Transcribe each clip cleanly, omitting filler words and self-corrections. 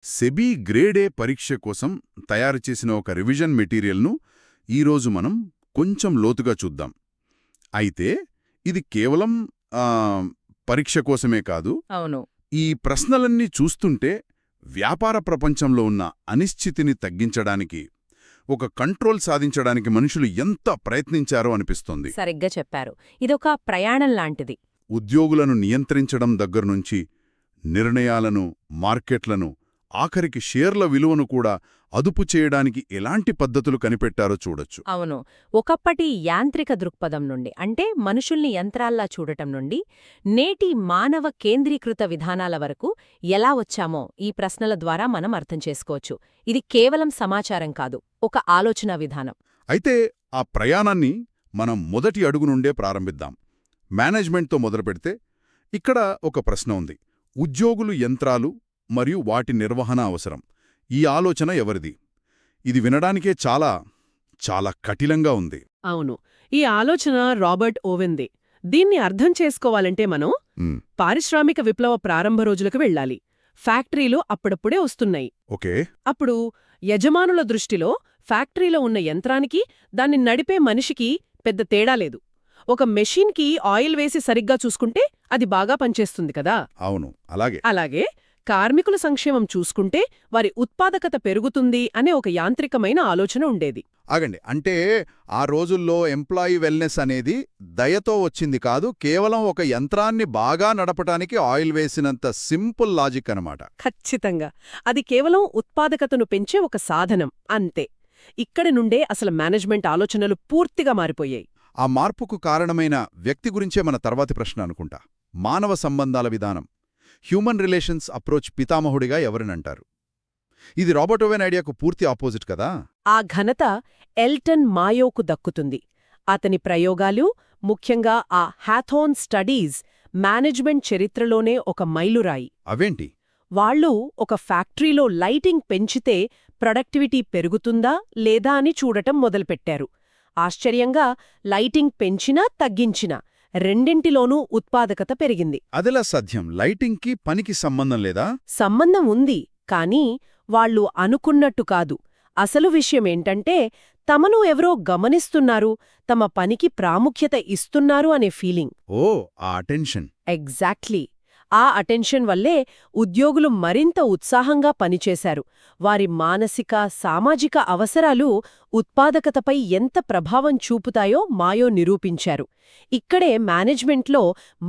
SEBI grade A పరీక్ష కోసం తయారు చేసిన ఒక రివిజన్ మెటీరియల్ను ఈరోజు మనం కొంచెం లోతుగా చూద్దాం. అయితే ఇది కేవలం ఆ, పరీక్ష కోసమే కాదు. అవును. ఈ ప్రశ్నలన్నీ చూస్తుంటే వ్యాపార ప్రపంచంలో ఉన్న అనిశ్చితిని తగ్గించడానికి, ఒక కంట్రోల్ సాధించడానికి మనుషులు ఎంత ప్రయత్నించారో అనిపిస్తోంది. సరిగ్గా చెప్పారు. ఇదొక ప్రయాణం లాంటిది. ఉద్యోగులను నియంత్రించడం దగ్గర్నుంచి నిర్ణయాలను, మార్కెట్లను, ఆఖరికి షేర్ల విలువను కూడా అదుపు చేయడానికి ఎలాంటి పద్ధతులు కనిపెట్టారో చూడొచ్చు. అవును. ఒకప్పటి యాంత్రిక దృక్పథం నుండి, అంటే మనుషుల్ని యంత్రాల్లా చూడటం నుండి, నేటి మానవ కేంద్రీకృత విధానాల వరకు ఎలా వచ్చామో ఈ ప్రశ్నల ద్వారా మనం అర్థం చేసుకోవచ్చు. ఇది కేవలం సమాచారం కాదు, ఒక ఆలోచనా విధానం. అయితే ఆ ప్రయాణాన్ని మనం మొదటి అడుగు నుండే ప్రారంభిద్దాం. మేనేజ్మెంట్తో మొదలుపెడితే ఇక్కడ ఒక ప్రశ్న ఉంది. ఉద్యోగులు యంత్రాలు మరియు వాటి నిర్వహణ అవసరం. ఈ ఆలోచన ఎవరిది? ఇది వినడానికే చాలా చాలా కఠినంగా ఉంది. అవును, ఈ ఆలోచన రాబర్ట్ ఓవెన్దే. దీన్ని అర్థం చేసుకోవాలంటే మనం పారిశ్రామిక విప్లవ ప్రారంభ రోజులకు వెళ్ళాలి. ఫ్యాక్టరీలు అప్పుడప్పుడే వస్తున్నాయి. ఓకే. అప్పుడు యజమానుల దృష్టిలో ఫ్యాక్టరీలో ఉన్న యంత్రానికి, దాన్ని నడిపే మనిషికి పెద్ద తేడా లేదు. ఒక మెషీన్కి ఆయిల్ వేసి సరిగ్గా చూసుకుంటే అది బాగా పనిచేస్తుంది కదా. అవును, అలాగే. అలాగే కార్మికుల సంక్షేమం చూసుకుంటే వారి ఉత్పాదకత పెరుగుతుంది అనే ఒక యాంత్రికమైన ఆలోచన ఉండేది. ఆగండి, అంటే ఆ రోజుల్లో ఎంప్లాయీ వెల్నెస్ అనేది దయతో వచ్చింది కాదు, కేవలం ఒక యంత్రాన్ని బాగా నడపటానికి ఆయిల్ వేసినంత సింపుల్ లాజిక్ అనమాట. ఖచ్చితంగా. అది కేవలం ఉత్పాదకతను పెంచే ఒక సాధనం అంతే. ఇక్కడి నుండే అసలు మేనేజ్మెంట్ ఆలోచనలు పూర్తిగా మారిపోయాయి. ఆ మార్పుకు కారణమైన వ్యక్తి గురించే మన తర్వాతి ప్రశ్న అనుకుంటా. మానవ సంబంధాల విధానం, హ్యూమన్ రిలేషన్స్ అప్రోచ్ పితామహుడిగా ఎవరినంటారు? ఇది రాబర్ట్ ఓవెన్ ఐడియాకు పూర్తి ఆపోజిట్ కదా. ఆ ఘనత ఎల్టన్ మాయోకు దక్కుతుంది. అతని ప్రయోగాలు, ముఖ్యంగా ఆ హ్యాథోన్ స్టడీస్, మేనేజ్మెంట్ చరిత్రలోనే ఒక మైలురాయి. అవేంటి? వాళ్ళు ఒక ఫ్యాక్టరీలో లైటింగ్ పెంచితే ప్రొడక్టివిటీ పెరుగుతుందా లేదా అని చూడటం మొదలుపెట్టారు. ఆశ్చర్యంగా లైటింగ్ పెంచినా తగ్గించినా రెండింటిలోనూ ఉత్పాదకత పెరిగింది. అదెలా సాధ్యం? లైటింగ్కి పనికి సంబంధం లేదా? సంబంధం ఉంది, కానీ వాళ్ళు అనుకున్నట్టు కాదు. అసలు విషయమేంటంటే, తమను ఎవరో గమనిస్తున్నారు, తమ పనికి ప్రాముఖ్యత ఇస్తున్నారు అనే ఫీలింగ్. ఓ, ఆ అటెన్షన్. ఎగ్జాక్ట్లీ. ఆ అటెన్షన్ వల్లే ఉద్యోగులు మరింత ఉత్సాహంగా పనిచేశారు. వారి మానసిక, సామాజిక అవసరాలు ఉత్పాదకతపై ఎంత ప్రభావం చూపుతాయో మాయో నిరూపించారు. ఇక్కడే మేనేజ్మెంట్లో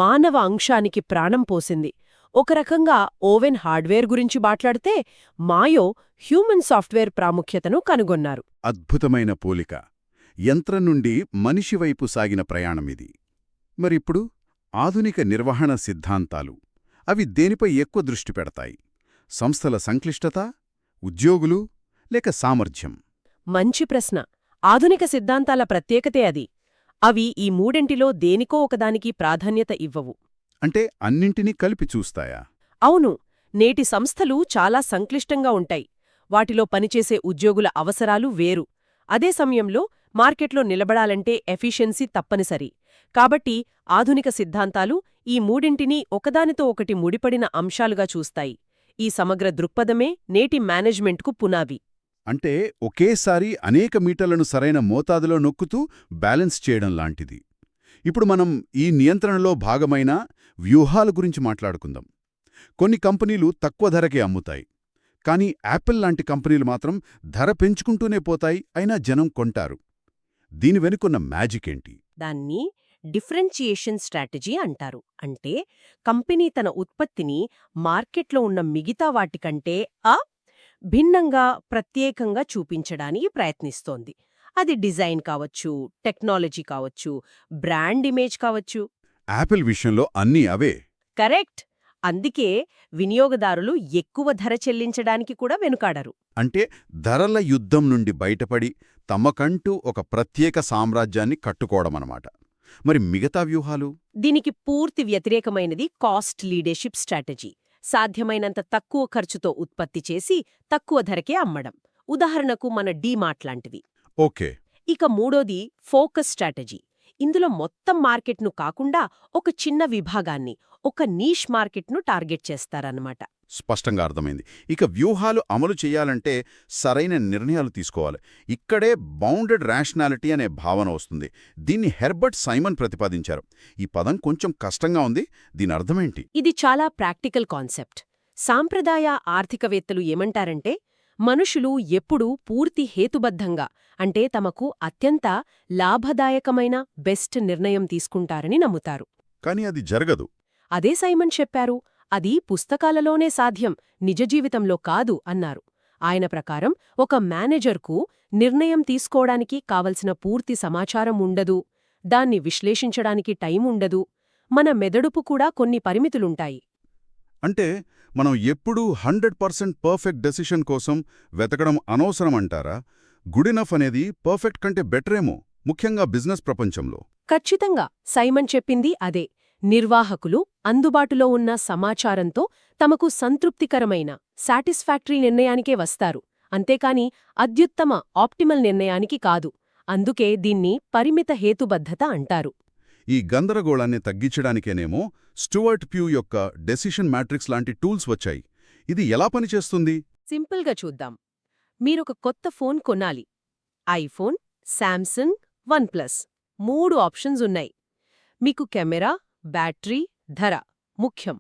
మానవ అంశానికి ప్రాణం పోసింది. ఒక రకంగా ఓవెన్ హార్డ్వేర్ గురించి మాట్లాడితే, మాయో హ్యూమన్ సాఫ్ట్వేర్ ప్రాముఖ్యతను కనుగొన్నారు. అద్భుతమైన పోలిక. యంత్రం నుండి మనిషి వైపు సాగిన ప్రయాణమిది. మరిప్పుడు ఆధునిక నిర్వహణ సిద్ధాంతాలు, అవి దేనిపై ఎక్కువ దృష్టి పెడతాయి? సంస్థల సంక్లిష్టత, ఉద్యోగులు, లేక సామర్థ్యం? మంచి ప్రశ్న. ఆధునిక సిద్ధాంతాల ప్రత్యేకతే అది. అవి ఈ మూడింటిలో దేనికో ఒకదానికి ప్రాధాన్యత ఇవ్వవు. అంటే అన్నింటినీ కలిపి చూస్తాయా? అవును. నేటి సంస్థలు చాలా సంక్లిష్టంగా ఉంటాయి. వాటిలో పనిచేసే ఉద్యోగుల అవసరాలు వేరు. అదే సమయంలో మార్కెట్లో నిలబడాలంటే ఎఫిషియన్సీ తప్పనిసరి. కాబట్టి ఆధునిక సిద్ధాంతాలు ఈ మూడింటినీ ఒకదానితో ఒకటి ముడిపడిన అంశాలుగా చూస్తాయి. ఈ సమగ్ర దృక్పథమే నేటి మేనేజ్మెంట్కు పునాది. అంటే ఒకేసారి అనేక మీటర్లను సరైన మోతాదులో నొక్కుతూ బ్యాలెన్స్ చేయడం లాంటిది. ఇప్పుడు మనం ఈ నియంత్రణలో భాగమైన వ్యూహాల గురించి మాట్లాడుకుందాం. కొన్ని కంపెనీలు తక్కువ ధరకే అమ్ముతాయి. కానీ యాపిల్ లాంటి కంపెనీలు మాత్రం ధర పెంచుకుంటూనే పోతాయి, అయినా జనం కొంటారు. దీని వెనుకున్న మ్యాజిక్ ఏంటి? దాన్ని డిఫరెన్షియేషన్ స్ట్రాటజీ అంటారు. అంటే కంపెనీ తన ఉత్పత్తిని మార్కెట్లో ఉన్న మిగతా వాటికంటే భిన్నంగా, ప్రత్యేకంగా చూపించడానికి ప్రయత్నిస్తోంది. అది డిజైన్ కావచ్చు, టెక్నాలజీ కావచ్చు, బ్రాండ్ ఇమేజ్ కావచ్చు. యాపిల్ విషయంలో అన్నీ అవే. కరెక్ట్. అందుకే వినియోగదారులు ఎక్కువ ధర చెల్లించడానికి కూడా వెనుకాడరు. అంటే ధరల యుద్ధం నుండి బయటపడి తమకంటూ ఒక ప్రత్యేక సామ్రాజ్యాన్ని కట్టుకోవడమన్నమాట. మరి మిగతా వ్యూహాలు? దీనికి పూర్తి వ్యతిరేకమైనది కాస్ట్ లీడర్షిప్ స్ట్రాటజీ. సాధ్యమైనంత తక్కువ ఖర్చుతో ఉత్పత్తి చేసి తక్కువ ధరకే అమ్మడం. ఉదాహరణకు మన డీమార్ట్ లాంటివి. ఓకే. ఇక మూడోది ఫోకస్ స్ట్రాటజీ. ఇందులో మొత్తం మార్కెట్ను కాకుండా ఒక చిన్న విభాగాన్ని, ఒక నీష్ మార్కెట్ను టార్గెట్ చేస్తారన్నమాట. స్పష్టంగా అర్థమైంది. ఇక వ్యూహాలు అమలు చేయాలంటే సరైన నిర్ణయాలు తీసుకోవాలి. ఇక్కడే బౌండెడ్ రేషనాలిటీ అనే భావన వస్తుంది. దీన్ని హెర్బర్ట్ సైమన్ ప్రతిపాదించారు. ఈ పదం కొంచెం కష్టంగా ఉంది. దీని అర్థమేంటి? ఇది చాలా ప్రాక్టికల్ కాన్సెప్ట్. సాంప్రదాయ ఆర్థికవేత్తలు ఏమంటారంటే, మనుషులు ఎప్పుడూ పూర్తి హేతుబద్ధంగా, అంటే తమకు అత్యంత లాభదాయకమైన బెస్ట్ నిర్ణయం తీసుకుంటారని నమ్ముతారు. కానీ అది జరగదు. అదే సైమన్ చెప్పారు, అది పుస్తకాలలోనే సాధ్యం, నిజ జీవితంలో కాదు అన్నారు. ఆయన ప్రకారం ఒక మేనేజర్కు నిర్ణయం తీసుకోవడానికి కావలసిన పూర్తి సమాచారం ఉండదు, దాన్ని విశ్లేషించడానికి టైం ఉండదు, మన మెదడుపు కూడా కొన్ని పరిమితులుంటాయి. అంటే మనం ఎప్పుడూ 100% పర్ఫెక్ట్ డెసిషన్ కోసం వెతకడం అనవసరమంటారా? గుడ్ ఇనఫ్ అనేది పర్ఫెక్ట్ కంటే బెటరేమో, ముఖ్యంగా బిజినెస్ ప్రపంచంలో. ఖచ్చితంగా సైమన్ చెప్పింది అదే. నిర్వాహకులు అందుబాటులో ఉన్న సమాచారంతో తమకు సంతృప్తికరమైన సాటిస్ఫాక్టరీ నిర్ణయానికే వస్తారు, అంతేకాని అత్యుత్తమ ఆప్టిమల్ నిర్ణయానికి కాదు. అందుకే దీన్ని పరిమిత హేతుబద్ధత అంటారు. ఈ గందరగోళాన్ని తగ్గించడానికేనేమో స్టూవర్ట్ ప్యూ యొక్క డెసిషన్ మ్యాట్రిక్స్ లాంటి టూల్స్ వచ్చాయి. ఇది ఎలా పనిచేస్తుంది? సింపుల్గా చూద్దాం. మీరొక కొత్త ఫోన్ కొనాలి. ఐఫోన్, శాంసంగ్, వన్ప్లస్ 3 ఆప్షన్స్ ఉన్నాయి. మీకు కెమెరా, బ్యాటరీ, ధర ముఖ్యం.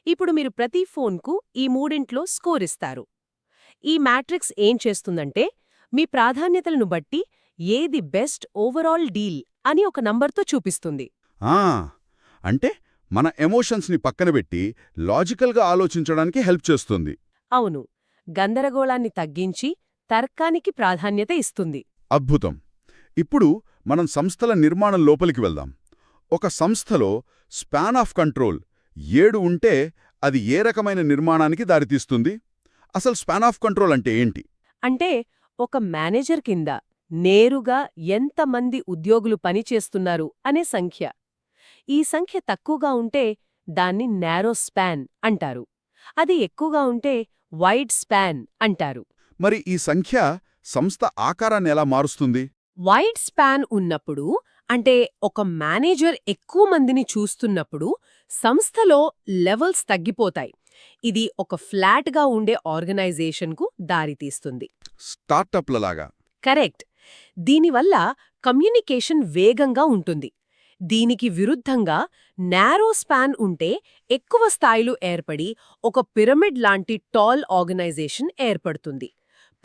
ఇప్పుడు మీరు ప్రతి ఫోన్కు ఈ మూడింట్లో స్కోర్ ఇస్తారు. ఈ మ్యాట్రిక్స్ ఏం చేస్తుందంటే, మీ ప్రాధాన్యతలను బట్టి ఏది బెస్ట్ ఓవరాల్ డీల్ అని ఒక నంబర్తో చూపిస్తుంది. అంటే మన ఎమోషన్స్ని పక్కనబెట్టి లాజికల్గా ఆలోచించడానికి హెల్ప్ చేస్తుంది. అవును, గందరగోళాన్ని తగ్గించి తర్కానికి ప్రాధాన్యత ఇస్తుంది. అద్భుతం. ఇప్పుడు మనం సంస్థల నిర్మాణం లోపలికి వెళ్దాం. ఒక సంస్థలో స్పాన్ ఆఫ్ కంట్రోల్ 7 ఉంటే అది ఏ రకమైన నిర్మాణానికి దారితీస్తుంది? అసలు స్పాన్ ఆఫ్ కంట్రోల్ అంటే ఏంటి? అంటే ఒక మేనేజర్ కింద నేరుగా ఎంతమంది ఉద్యోగులు పనిచేస్తున్నారు అనే సంఖ్య. ఈ సంఖ్య తక్కువగా ఉంటే దాన్ని నారో స్పాన్ అంటారు, అది ఎక్కువగా ఉంటే వైడ్ స్పాన్ అంటారు. మరి ఈ సంఖ్య సంస్థ ఆకారాన్ని ఎలా మారుస్తుంది? వైడ్ స్పాన్ ఉన్నప్పుడు, అంటే ఒక మేనేజర్ ఎక్కువ మందిని చూస్తున్నప్పుడు సంస్థలో లెవెల్స్ తగ్గిపోతాయి. ఇది ఒక ఫ్లాట్గా ఉండే ఆర్గనైజేషన్కు దారితీస్తుంది. స్టార్టప్లలాగా. కరెక్ట్. దీనివల్ల కమ్యూనికేషన్ వేగంగా ఉంటుంది. దీనికి విరుద్ధంగా నారో స్పాన్ ఉంటే ఎక్కువ స్థాయిలు ఏర్పడి ఒక పిరమిడ్ లాంటి టాల్ ఆర్గనైజేషన్ ఏర్పడుతుంది.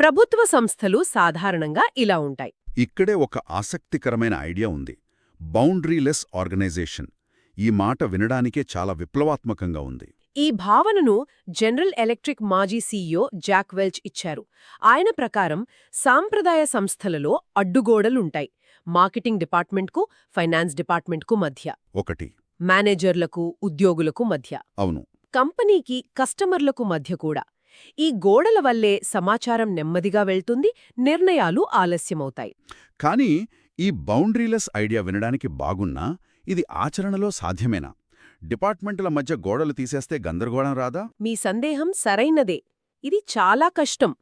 ప్రభుత్వ సంస్థలు సాధారణంగా ఇలా ఉంటాయి. ఇక్కడే ఒక ఆసక్తికరమైన ఐడియా ఉంది, బౌండరీలెస్ ఆర్గనైజేషన్. ఈ మాట వినడానికే చాలా విప్లవాత్మకంగా ఉంది. ఈ భావనను జనరల్ ఎలక్ట్రిక్ మాజీ సీఈఓ జాక్ వెల్చ్ ఇచ్చారు. ఆయన ప్రకారం సాంప్రదాయ సంస్థలలో అడ్డుగోడలుంటాయి, మార్కెటింగ్ డిపార్ట్మెంట్కు, ఫైనాన్స్ డిపార్ట్మెంట్కు మధ్య, ఒకటి మేనేజర్లకు, ఉద్యోగులకు మధ్య, అవును, కంపెనీకి, కస్టమర్లకు మధ్య కూడా. ఈ గోడల వల్లే సమాచారం నెమ్మదిగా వెళ్తుంది, నిర్ణయాలు ఆలస్యమవుతాయి. కానీ ఈ బౌండరీలెస్ ఐడియా వినడానికి బాగున్నా ఇది ఆచరణలో సాధ్యమేనా? డిపార్ట్మెంటుల మధ్య గోడలు తీసేస్తే గందరగోళం రాదా? మీ సందేహం సరైనదే. ఇది చాలా కష్టం.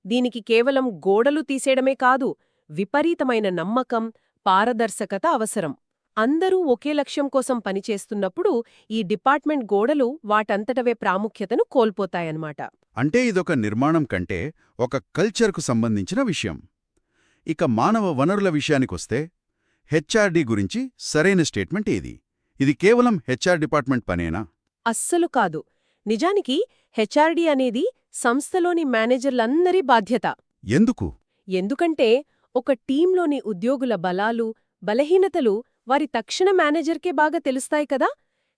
దీనికి కేవలం గోడలు తీసేయడమే కాదు, విపరీతమైన నమ్మకం, పారదర్శకత అవసరం. అందరూ ఒకే లక్ష్యం కోసం పనిచేస్తున్నప్పుడు ఈ డిపార్ట్మెంట్ గోడలు వాటంతటవే ప్రాముఖ్యతను కోల్పోతాయన్నమాట. అంటే ఇదొక నిర్మాణం కంటే ఒక కల్చర్కు సంబంధించిన విషయం. ఇక మానవ వనరుల విషయానికొస్తే హెచ్ఆర్డీ గురించి సరైన స్టేట్మెంట్ ఏది? ఇది కేవలం హెచ్ఆర్ డిపార్ట్మెంట్ పనేనా? అస్సలు కాదు. నిజానికి హెచ్ఆర్డీ అనేది సంస్థలోని మేనేజర్లందరి బాధ్యత. ఎందుకు? ఎందుకంటే ఒక టీంలోని ఉద్యోగుల బలాలు, బలహీనతలు వారి తక్షణ మేనేజర్కే బాగా తెలుస్తాయి కదా.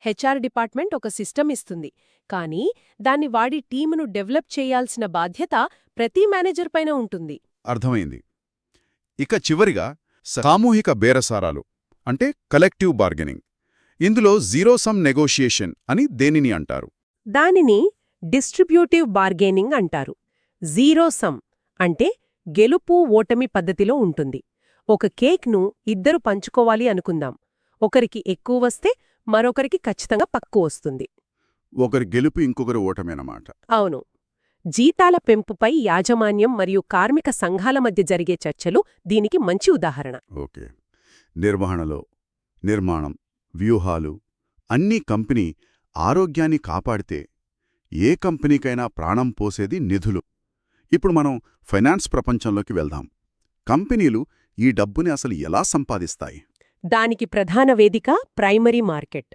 హెచ్ఆర్ డిపార్ట్మెంట్ ఒక సిస్టమ్ ఇస్తుంది, కానీ దాన్ని వాడి టీమును డెవలప్ చేయాల్సిన బాధ్యత ప్రతి మేనేజర్ పైన ఉంటుంది. అర్థమైంది. ఇక చివరిగా సామూహిక బేరసారాలు అంటే కలెక్టివ్ బార్గెనింగ్. ఇందులో జీరో సమ్ నెగోషియేషన్ అని దేనిని అంటారు? దానిని డిస్ట్రిబ్యూటివ్ బార్గెనింగ్ అంటారు. జీరో సమ్ అంటే గెలుపు ఓటమి పద్ధతిలో ఉంటుంది. ఒక కేక్ను ఇద్దరు పంచుకోవాలి అనుకుందాం. ఒకరికి ఎక్కువ వస్తే మరొకరికి ఖచ్చితంగా తక్కువ వస్తుంది. ఒకరి గెలుపు ఇంకొకరి ఓటమేనమాట. అవును. జీతాల పెంపుపై యాజమాన్యం మరియు కార్మిక సంఘాల మధ్య జరిగే చర్చలు దీనికి మంచి ఉదాహరణ. ఓకే. నిర్వహణలో నిర్మాణం, వ్యూహాలు అన్నీ కంపెనీ ఆరోగ్యాన్ని కాపాడితే ఏ కంపెనీకైనా ప్రాణం పోసేది నిధులు. ఇప్పుడు మనం ఫైనాన్స్ ప్రపంచంలోకి వెళ్దాం. కంపెనీలు ఈ డబ్బుని అసలు ఎలా సంపాదిస్తాయి? దానికి ప్రధాన వేదిక ప్రైమరీ మార్కెట్.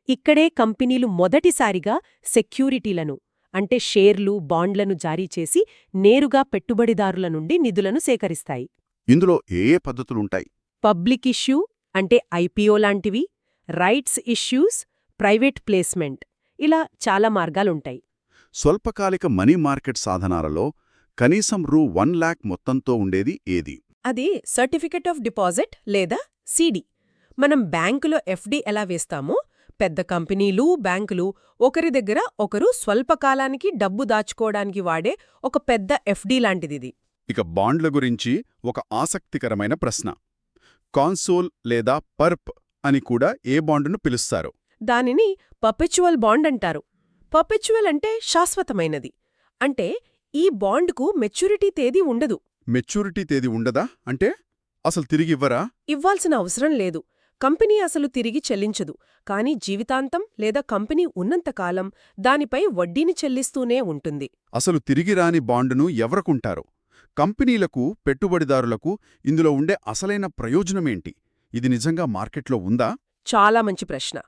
ఇక్కడే కంపెనీలు మొదటిసారిగా సెక్యూరిటీలను అంటే షేర్లు, బాండ్లను జారీ చేసి నేరుగా పెట్టుబడిదారుల నుండి నిధులను సేకరిస్తాయి. ఇందులో ఏ ఏ పద్ధతులుంటాయి? పబ్లిక్ ఇష్యూ అంటే ఐపీఓ లాంటివి, రైట్స్ ఇష్యూస్, ప్రైవేట్ ప్లేస్మెంట్, ఇలా చాలా మార్గాలుంటాయి. స్వల్పకాలిక మనీ మార్కెట్ సాధనాలలో కనీసం రూ. 1,00,000 మొత్తంతో ఉండేది ఏది? అది సర్టిఫికెట్ ఆఫ్ డిపాజిట్ లేదా సిడి. మనం బ్యాంకులో ఎఫ్డి ఎలా వేస్తామో, పెద్ద కంపెనీలు, బ్యాంకులు ఒకరి దగ్గర ఒకరు స్వల్పకాలానికి డబ్బు దాచుకోవడానికి వాడే ఒక పెద్ద ఎఫ్డి లాంటిదిది. ఇక బాండ్ల గురించి ఒక ఆసక్తికరమైన ప్రశ్న. కాన్సోల్ లేదా పర్ప్ అని కూడా ఏ బాండును పిలుస్తారు? దానిని పర్పెచువల్ బాండ్ అంటారు. పర్పెచువల్ అంటే శాశ్వతమైనది. అంటే ఈ బాండ్కు మెచ్యూరిటీ తేదీ ఉండదు. మెచ్యూరిటీ తేదీ ఉండదా? అంటే అసలు తిరిగివ్వరా? ఇవ్వాల్సిన అవసరం లేదు. కంపెనీ అసలు తిరిగి చెల్లించదు. కానీ జీవితాంతం లేదా కంపెనీ ఉన్నంతకాలం దానిపై వడ్డీని చెల్లిస్తూనే ఉంటుంది. అసలు తిరిగి రాని బాండును ఎవరకుంటారు? కంపెనీలకు, పెట్టుబడిదారులకు ఇందులో ఉండే అసలైన ప్రయోజనమేంటి? ఇది నిజంగా మార్కెట్లో ఉందా? చాలా మంచి ప్రశ్న.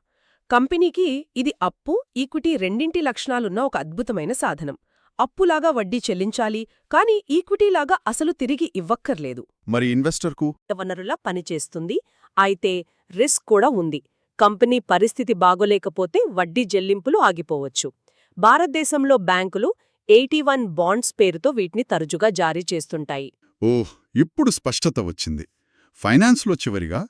కంపెనీకి ఇది అప్పు, ఈక్విటీ రెండింటి లక్షణాలున్న ఒక అద్భుతమైన సాధనం. అప్పులాగా వడ్డీ చెల్లించాలి, కానీ ఈక్విటీలాగా అసలు తిరిగి ఇవ్వక్కర్లేదు. మరి ఇన్వెస్టర్కు? వనరులా పనిచేస్తుంది. అయితే రిస్క్ కూడా ఉంది. కంపెనీ పరిస్థితి బాగోలేకపోతే వడ్డీ చెల్లింపులు ఆగిపోవచ్చు. భారతదేశంలో బ్యాంకులు 81 బాండ్స్ పేరుతో వీటిని తరచుగా జారీ చేస్తుంటాయి. ఓహ్, ఇప్పుడు స్పష్టత వచ్చింది. ఫైనాన్స్లో చివరిగా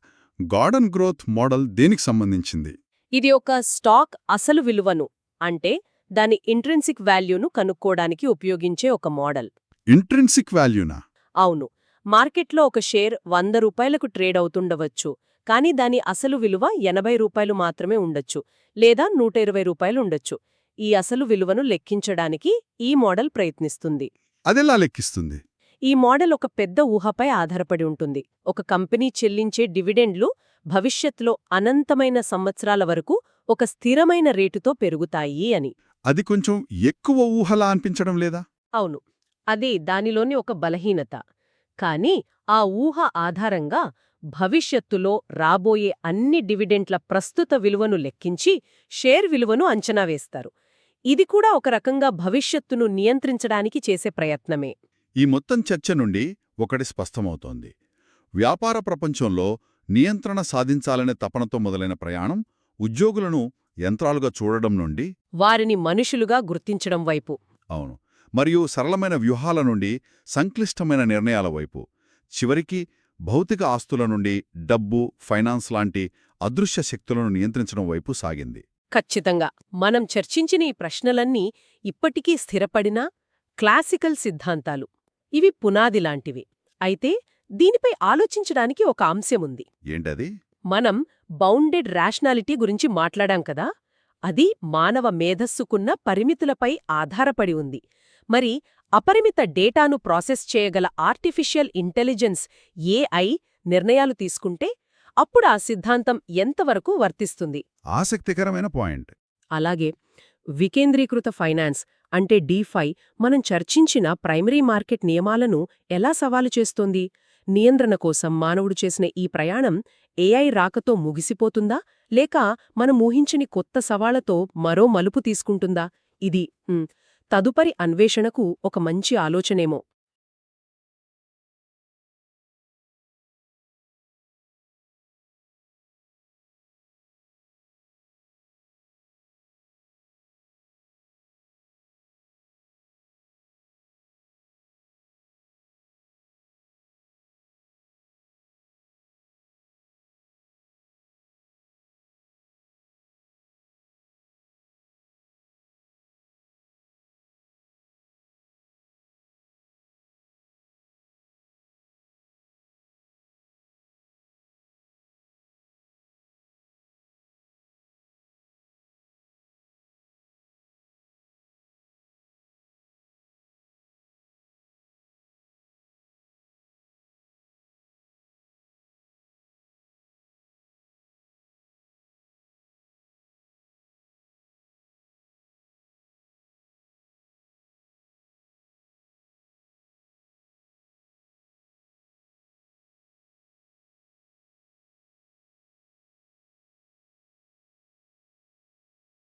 గార్డెన్ గ్రోత్ మోడల్ దేనికి సంబంధించింది? ఇది ఒక స్టాక్ అసలు విలువను అంటే దాని ఇంట్రిన్సిక్ వాల్యూను కనుక్కోడానికి ఉపయోగించే ఒక మోడల్. ఇంట్రిన్సిక్ వాల్యూనా? అవును. మార్కెట్లో ఒక షేర్ 100 రూపాయలకు ట్రేడ్ అవుతుండవచ్చు, కానీ దాని అసలు విలువ 80 రూపాయలు మాత్రమే ఉండొచ్చు, లేదా 120 రూపాయలు ఉండొచ్చు. ఈ అసలు విలువను లెక్కించడానికి ఈ మోడల్ ప్రయత్నిస్తుంది. అదెలా లెక్కిస్తుంది? ఈ మోడల్ ఒక పెద్ద ఊహపై ఆధారపడి ఉంటుంది. ఒక కంపెనీ చెల్లించే డివిడెండ్లు భవిష్యత్తులో అనంతమైన సంవత్సరాల వరకు ఒక స్థిరమైన రేటుతో పెరుగుతాయి అని. అది కొంచెం ఎక్కువ ఊహలా అనిపించడం లేదా? అవును, అది దానిలోని ఒక బలహీనత. కానీ ఆ ఊహ ఆధారంగా భవిష్యత్తులో రాబోయే అన్ని డివిడెంట్ల ప్రస్తుత విలువను లెక్కించి షేర్ విలువను అంచనా వేస్తారు. ఇది కూడా ఒక రకంగా భవిష్యత్తును నియంత్రించడానికి చేసే ప్రయత్నమే. ఈ మొత్తం చర్చ నుండి ఒకటి స్పష్టమవుతోంది. వ్యాపార ప్రపంచంలో నియంత్రణ సాధించాలనే తపనతో మొదలైన ప్రయాణం ఉద్యోగులను యంత్రాలుగా చూడడం నుండి వారిని మనుషులుగా గుర్తించడం వైపు, అవును, మరియు సరళమైన వ్యూహాల నుండి సంక్లిష్టమైన నిర్ణయాల వైపు, చివరికి భౌతిక ఆస్తుల నుండి డబ్బు, ఫైనాన్స్ లాంటి అదృశ్య శక్తులను నియంత్రించడం వైపు సాగింది. ఖచ్చితంగా. మనం చర్చించిన ఈ ప్రశ్నలన్నీ ఇప్పటికీ స్థిరపడిన క్లాసికల్ సిద్ధాంతాలు. ఇవి పునాదిలాంటివి. అయితే దీనిపై ఆలోచించడానికి ఒక అంశముంది. ఏంటది? మనం బౌండెడ్ రేషనాలిటీ గురించి మాట్లాడాం కదా, అది మానవ మేధస్సుకున్న పరిమితులపై ఆధారపడి ఉంది. మరి అపరిమిత డేటాను ప్రాసెస్ చేయగల ఆర్టిఫిషియల్ ఇంటెలిజెన్స్ ఏఐ నిర్ణయాలు తీసుకుంటే అప్పుడు ఆ సిద్ధాంతం ఎంతవరకు వర్తిస్తుంది? ఆసక్తికరమైన పాయింట్. అలాగే వికేంద్రీకృత ఫైనాన్స్ అంటే డీఫై మనం చర్చించిన ప్రైమరీ మార్కెట్ నియమాలను ఎలా సవాలు చేస్తోంది? నియంత్రణ కోసం మానవుడు చేసిన ఈ ప్రయాణం ఏఐ రాకతో ముగిసిపోతుందా, లేక మనం ఊహించని కొత్త సవాళ్లతో మరో మలుపు తీసుకుంటుందా? ఇది తదుపరి అన్వేషణకు ఒక మంచి ఆలోచనేమో.